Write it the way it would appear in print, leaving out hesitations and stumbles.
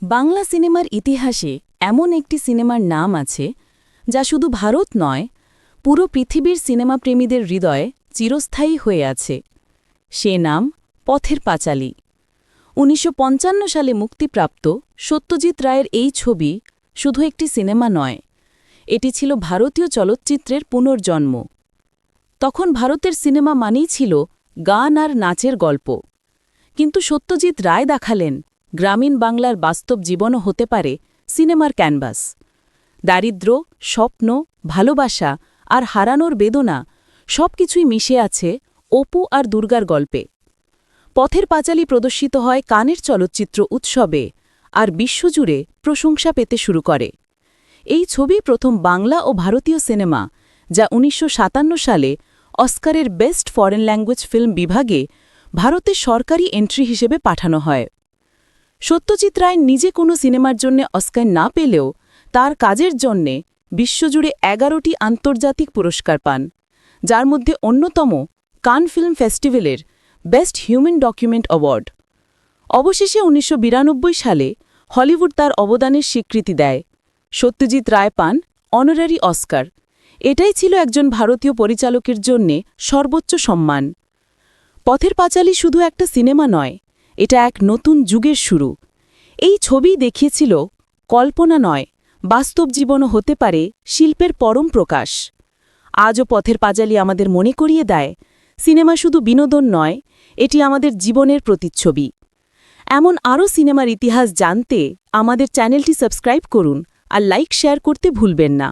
বাংলা সিনেমার ইতিহাসে এমন একটি সিনেমার নাম আছে যা শুধু ভারত নয়, পুরো পৃথিবীর সিনেমাপ্রেমীদের হৃদয়ে চিরস্থায়ী হয়ে আছে। সে নাম পথের পাঁচালী। ১৯৫৫ সালে মুক্তিপ্রাপ্ত সত্যজিৎ রায়ের এই ছবি শুধু একটি সিনেমা নয়, এটি ছিল ভারতীয় চলচ্চিত্রের পুনর্জন্ম। তখন ভারতের সিনেমা মানেই ছিল গান আর নাচের গল্প, কিন্তু সত্যজিৎ রায় দেখালেন গ্রামীণ বাংলার বাস্তব জীবনও হতে পারে সিনেমার ক্যানভাস। দারিদ্র্য, স্বপ্ন, ভালোবাসা আর হারানোর বেদনা সবকিছুই মিশে আছে অপু আর দুর্গার গল্পে। পথের পাঁচালী প্রদর্শিত হয় কানের চলচ্চিত্র উৎসবে আর বিশ্বজুড়ে প্রশংসা পেতে শুরু করে। এই ছবি প্রথম বাংলা ও ভারতীয় সিনেমা যা ১৯৫৭ সালে অস্কারের বেস্ট ফরেন ল্যাঙ্গুয়েজ ফিল্ম বিভাগে ভারতে সরকারি এন্ট্রি হিসেবে পাঠানো হয়। সত্যজিৎ রায় নিজে কোনো সিনেমার জন্য অস্কার না পেলেও তার কাজের জন্যে বিশ্বজুড়ে ১১টি আন্তর্জাতিক পুরস্কার পান, যার মধ্যে অন্যতম কান ফিল্ম ফেস্টিভ্যালের বেস্ট হিউম্যান ডকুমেন্ট অ্যাওয়ার্ড। অবশেষে ১৯৯২ সালে হলিউড তার অবদানের স্বীকৃতি দেয়। সত্যজিৎ রায় পান অনারারি অস্কার। এটাই ছিল একজন ভারতীয় পরিচালকের জন্যে সর্বোচ্চ সম্মান। পথের পাঁচালী শুধু একটা সিনেমা নয়, এটা এক নতুন যুগের শুরু। এই ছবি দেখিয়েছিল কল্পনা নয়, বাস্তব জীবনও হতে পারে শিল্পের পরম প্রকাশ। আজও পথের পাঁচালী আমাদের মনে করিয়ে দেয়, সিনেমা শুধু বিনোদন নয়, এটি আমাদের জীবনের প্রতিচ্ছবি। এমন আরও সিনেমার ইতিহাস জানতে আমাদের চ্যানেলটি সাবস্ক্রাইব করুন আর লাইক শেয়ার করতে ভুলবেন না।